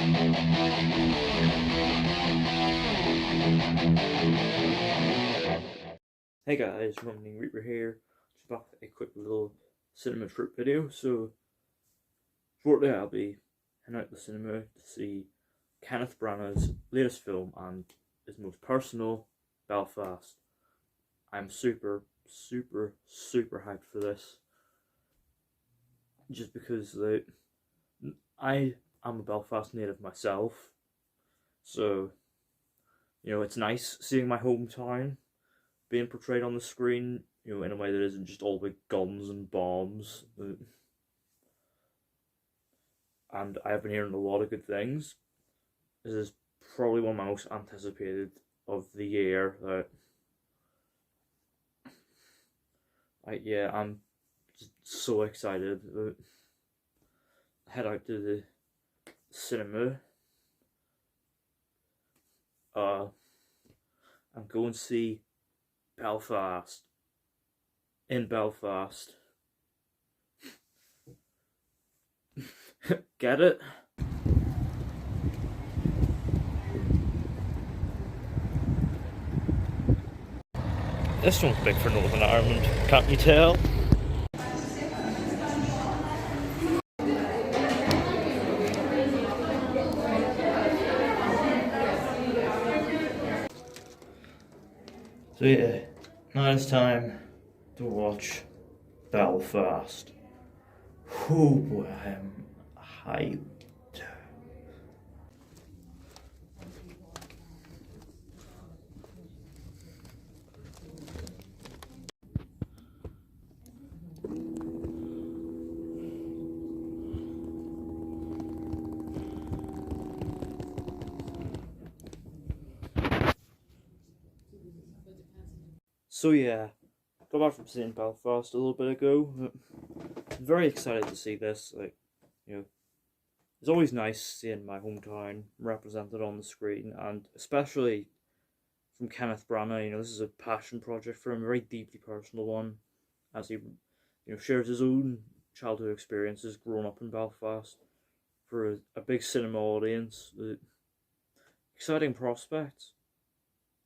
Hey guys, Running Reaper here. Just back with a quick little cinema trip video. So shortly I'll be heading out to the cinema to see Kenneth Branagh's latest film and his most personal, Belfast. I'm super hyped for this. Just because I am a Belfast native myself, so it's nice seeing my hometown being portrayed on the screen, in a way that isn't just all big guns and bombs. And I've been hearing a lot of good things. This is probably one of my most anticipated of the year. I'm just so excited to head out to the cinema and go and see Belfast in Belfast. Get it? This one's big for Northern Ireland, can't you tell? So yeah, now it's time to watch Belfast. Oh boy, I am hyped. So yeah, got back from seeing Belfast a little bit ago. I'm very excited to see this. It's always nice seeing my hometown represented on the screen, and especially from Kenneth Branagh. This is a passion project for him, a very deeply personal one, as he shares his own childhood experiences growing up in Belfast for a big cinema audience. Exciting prospects.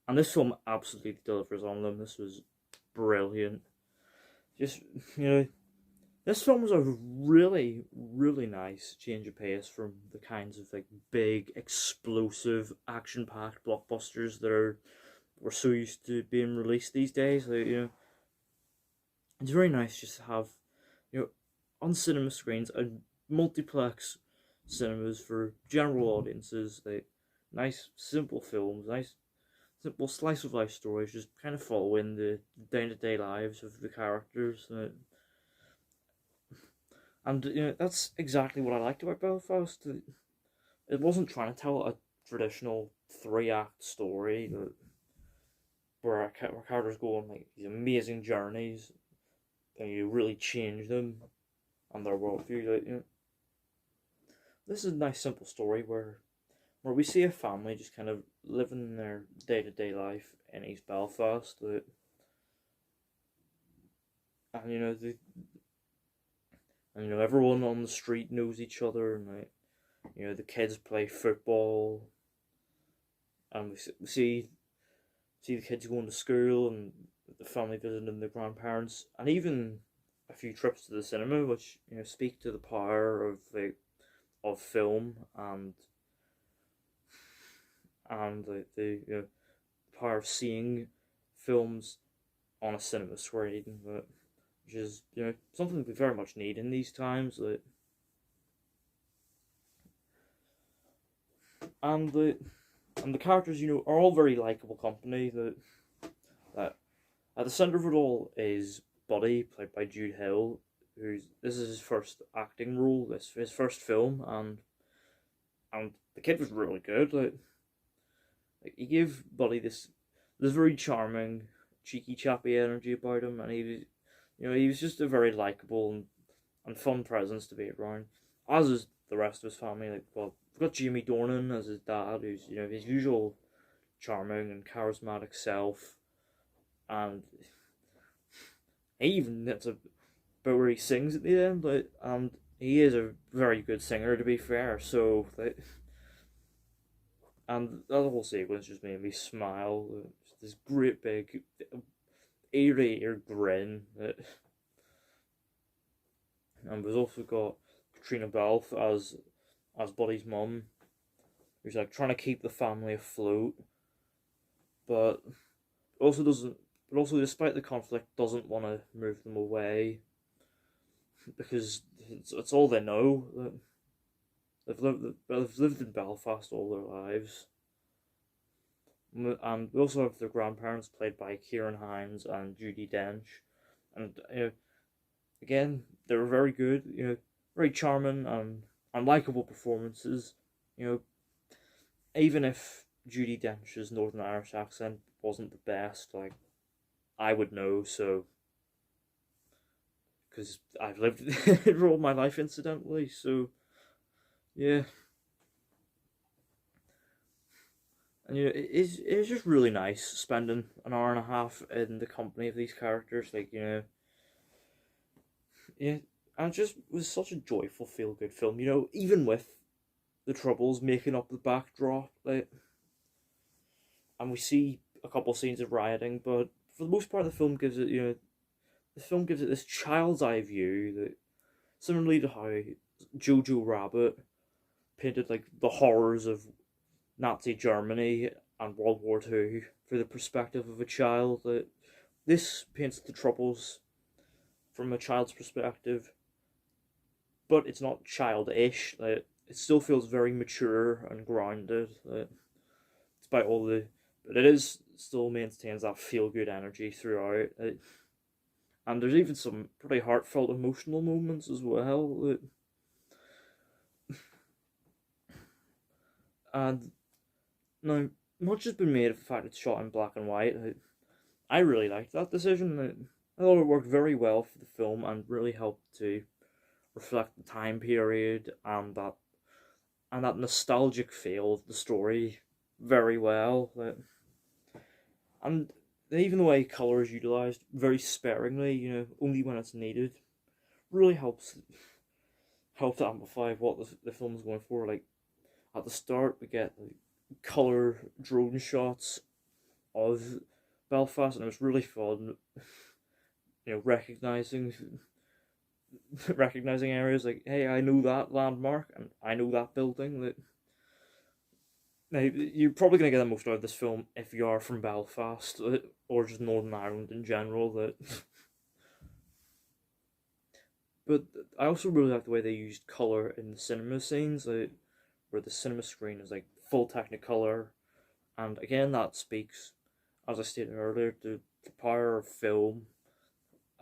And this film absolutely delivers on them. This was brilliant. Just, this film was a really nice change of pace from the kinds of big, explosive, action-packed blockbusters that we're so used to being released these days. It's very nice just to have, on cinema screens and multiplex cinemas for general audiences. Nice, simple films, nice simple slice of life stories, just kind of following the day-to-day lives of the characters. And that's exactly what I liked about Belfast. It wasn't trying to tell a traditional three-act story where our characters go on these amazing journeys and you really change them and their worldview. This is a nice simple story where we see a family just kind of living their day-to-day life in East Belfast. And everyone on the street knows each other, and the kids play football, and we see the kids going to school, and the family visiting their grandparents, and even a few trips to the cinema, which speak to the power of film and the power of seeing films on a cinema screen, which is something we very much need in these times. And the characters are all very likable company. That at the center of it all is Buddy, played by Jude Hill, this is his first acting role, his first film, and the kid was really good. He gave Buddy this very charming, cheeky, chappy energy about him, and he was just a very likable and fun presence to be around. As is the rest of his family. We've got Jamie Dornan as his dad, who's his usual charming and charismatic self, and he even gets a bit where he sings at the end, and he is a very good singer, to be fair. So And that whole sequence just made me smile. This great big ear to ear grin. And we've also got Katrina Balfe as Buddy's mum, who's like trying to keep the family afloat, but also doesn't. But also, despite the conflict, doesn't want to move them away because it's all they know. They've lived in Belfast all their lives. And we also have their grandparents, played by Kieran Hines and Judi Dench, and again, they were very good. Very charming and likable performances. Even if Judi Dench's Northern Irish accent wasn't the best, like I would know, so because I've lived it all my life, incidentally. So yeah, and it's just really nice spending an hour and a half in the company of these characters. Like yeah, and it just was such a joyful, feel good film. Even with the troubles making up the backdrop, like, and we see a couple scenes of rioting, but for the most part, the film gives it this child's eye view that, similarly to how Jojo Rabbit painted like the horrors of Nazi Germany and World War II through the perspective of a child. That this paints the troubles from a child's perspective, but it's not childish. Like, it still feels very mature and grounded. Despite all but it is still maintains that feel good energy throughout. And there's even some pretty heartfelt, emotional moments as well. And now, much has been made of the fact it's shot in black and white. I really liked that decision. I thought it worked very well for the film and really helped to reflect the time period and that nostalgic feel of the story very well. And even the way colour is utilised very sparingly, only when it's needed, really helps to amplify what the film's going for. Like, at the start, we get like colour drone shots of Belfast, and it was really fun, recognizing areas like, hey, I know that landmark and I know that building. That now you're probably gonna get the most out of this film if you are from Belfast or just Northern Ireland in general. But I also really like the way they used color in the cinema scenes, where the cinema screen is like full Technicolor, and again that speaks, as I stated earlier, to the power of film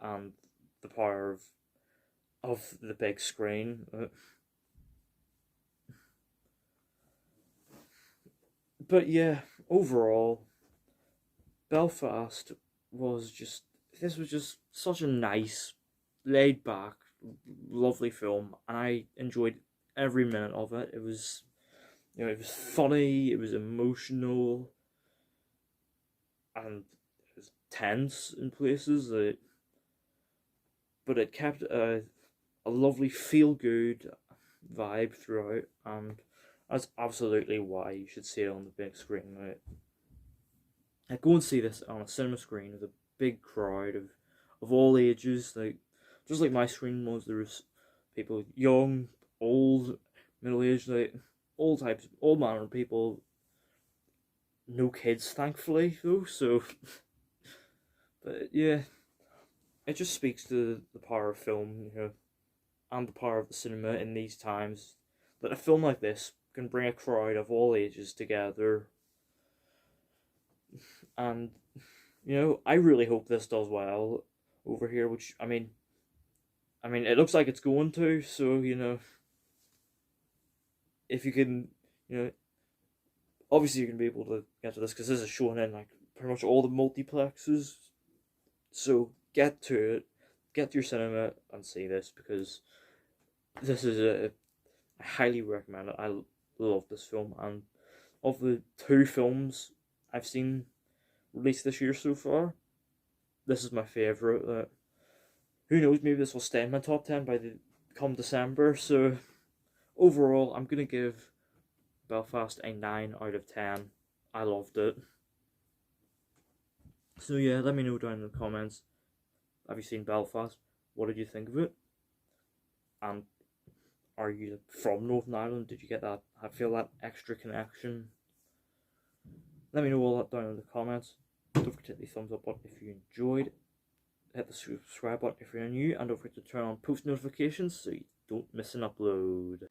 and the power of the big screen. But yeah, overall, Belfast was just this was just such a nice, laid back, lovely film, and I enjoyed every minute of it. It was it was funny, it was emotional, and it was tense in places. But it kept a lovely feel good vibe throughout, and that's absolutely why you should see it on the big screen. Right? Like, go and see this on a cinema screen with a big crowd of all ages. Like, just like my screen was, there was people young, old, middle aged, like all types, all manner of people. No kids, thankfully, though. So, but yeah, it just speaks to the power of film, and the power of the cinema in these times. That a film like this can bring a crowd of all ages together, and I really hope this does well over here. Which I mean, it looks like it's going to. So if you can, obviously you're gonna be able to get to this because this is shown in like pretty much all the multiplexes. So get to it, get to your cinema and see this because this is I highly recommend it. I love this film, and of the two films I've seen released this year so far, this is my favourite. Who knows? Maybe this will stay in my top 10 by the come December. So overall, I'm gonna give Belfast a 9 out of 10. I loved it. So yeah, let me know down in the comments. Have you seen Belfast? What did you think of it? And are you from Northern Ireland? Did you get that? I feel that extra connection. Let me know all that down in the comments. Don't forget to hit the thumbs up button if you enjoyed. Hit the subscribe button if you're new, and don't forget to turn on post notifications so you don't miss an upload.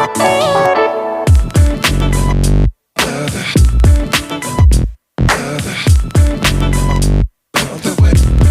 On the way.